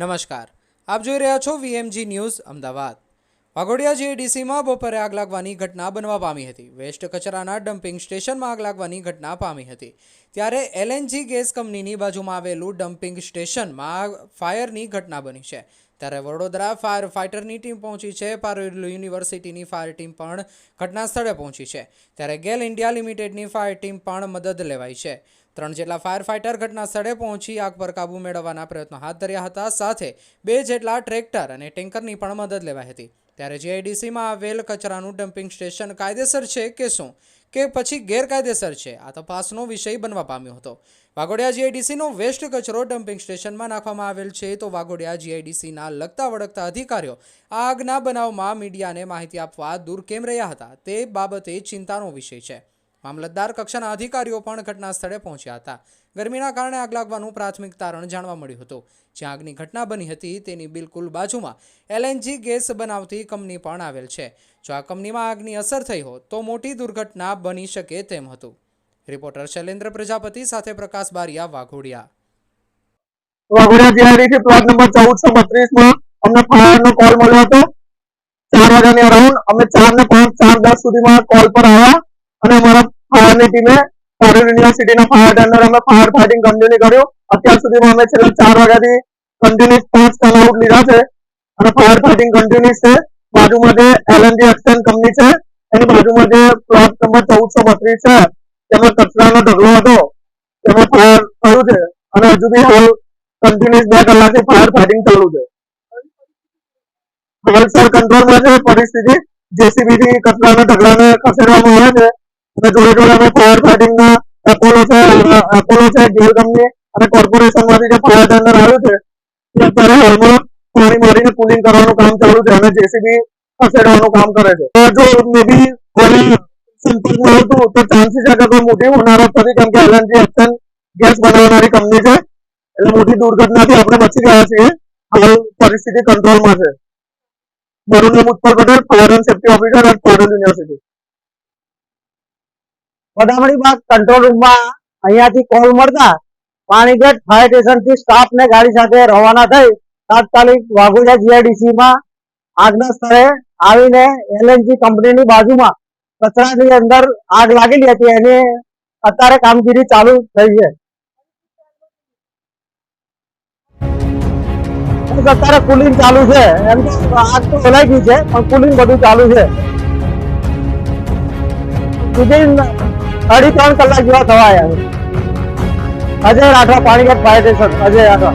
નમસ્કાર, આપ જોઈ રહ્યા છો વીએમજી ન્યૂઝ અમદાવાદ। વાઘોડિયા જીઆઈડીસીમાં બપોરે આગ લાગવાની ઘટના બનવા પામી હતી। વેસ્ટ કચરાના ડમ્પિંગ સ્ટેશનમાં આગ લાગવાની ઘટના પામી હતી, ત્યારે એલએનજી ગેસ કંપનીની બાજુમાં આવેલું ડમ્પિંગ સ્ટેશનમાં ફાયરની ઘટના બની છે। ત્યારે વડોદરા ફાયર ફાઇટરની ટીમ પહોંચી છે। પારુલ યુનિવર્સિટીની ફાયર ટીમ પણ ઘટના સ્થળે પહોંચી છે, ત્યારે ગેલ ઇન્ડિયા લિમિટેડની ફાયર ટીમ પણ મદદ લેવાઈ છે। 3 જેટલા ફાયર ફાઇટર ઘટના સ્થળે પહોંચી આગ પર કાબૂ મેળવવાના પ્રયત્નો હાથ ધર્યા હતા, સાથે 2 જેટલા ટ્રેક્ટર અને ટેન્કરની પણ મદદ લેવાઈ હતી। ત્યારે જીઆઈડીસીમાં આવેલ કચરાનું ડમ્પિંગ સ્ટેશન કાયદેસર છે કે શું, કે પછી ગેરકાયદેસર છે, આ તપાસનો વિષય બનવા પામ્યો હતો। વાઘોડિયા જીઆઈડીસીનો વેસ્ટ કચરો ડમ્પિંગ સ્ટેશનમાં નાખવામાં આવેલ છે, તો વાઘોડિયા જીઆઈડીસીના લગતા વળગતા અધિકારીઓ આ આગના બનાવમાં મીડિયાને માહિતી આપવા દૂર કેમ રહ્યા હતા, તે બાબતે ચિંતાનો વિષય છે। મામલતદાર કક્ષાના અધિકારીઓ પણ ઘટના સ્થળે પહોંચ્યા હતા। ગરમીના કારણે આગ લાગવાનું પ્રાથમિક તારણ જાણવા મળ્યું હતું। જ્યાં આગની ઘટના બની હતી તેની બિલકુલ બાજુમાં એલએનજી ગેસ બનાવતી કંપની પણ આવેલ છે। જો આ કંપનીમાં આગની અસર થઈ હોત તો મોટી દુર્ઘટના બની શકે તેમ હતું। રિપોર્ટર શૈલેન્દ્ર પ્રજાપતિ સાથે Prakash Bariya, Waghodia. Waghodia GIDC plot number 1432 માં અમને ફાયરનો કોલ મળ્યો હતો। 4 વાગ્યાની અરાઉન્ડ અમે 4 ને 5 4:10 સુધીમાં કોલ પર આવ્યા અને અમારા ફાયરની ટીમે પારુલ યુનિવર્સિટીના ફાયર ટેન્ડર અમે ફાયર ફાઇટિંગ કન્ટિન્યુ કર્યું। અત્યાર સુધીમાં અમે છેલ્લા 4 વાગ્યાથી કન્ટિન્યુઅસ 5 કલ આઉટ લીધા છે અને ફાયર ફાઇટિંગ કન્ટિન્યુઅસ છે। બાજુમાં જે એલએનજી એક્સટેન કંપની છે એની બાજુમાં જે પ્લોટ નંબર 1432 છે તેમાં કચરાનો ઢગલો હતો, તેમાં ફાયર થયું છે અને હજુ બી હાલ કન્ટિન્યુઅસ 2 કલાકથી ફાયર ફાઇટિંગ ચાલુ છે। હાલ સર કંટ્રોલમાં છે પરિસ્થિતિ। જેસીબીથી કચરાના ઢગલાને ખસેડવામાં આવે છે અને જોડે જોડે અમે ફાયર ફાઇટિંગના એપોલો છે ગેલ કંપની અને કોર્પોરેશનમાંથી જે ફાયર ટેન્ડર આવ્યું છે તે અત્યારે હાલમાં પાણી મારીને કુલિંગ કરવાનું કામ ચાલુ છે અને જેસીબી ખસેડવાનું કામ કરે છે। જો મે બી સંપર્કમાં આવતું તો ચાન્સીસ છે કે કોઈ મોટી હોનારત થતી, કેમ કે એલએનજી એક્સન ગેસ બનાવનારી કંપની છે, એટલે મોટી દુર્ઘટનાથી આપણે બચી ગયા છીએ। હાલ પરિસ્થિતિ કંટ્રોલમાં છે। મારું નામ Utpal Patel, fire and safety officer at Parul university. વધામણી બાદ કંટ્રોલ રૂમમાં અહીંયાથી કોલ મળતા પાણીગઢ ફાયર સ્ટેશનથી સ્ટાફ ને ગાડી સાથે રવાના થઈ તાત્કાલિક વાઘોડિયા જીઆઈડીસીમાં આગના સ્થળે આવીને એલએનજી કંપનીની બાજુમાં કચરાની અંદર આગ લાગેલી હતી, એની અત્યારે કામગીરી ચાલુ થઈ છે। અત્યારે કુલિંગ ચાલુ છે, એમ તો આગ તો ઓલાઈ ગઈ છે પણ કુલિંગ બધું ચાલુ છે। વિધિન 2.5-3 કલાક જેવા થવા આવ્યા। Ajay Rathwa, Panigadh fire station, Ajay Rathwa.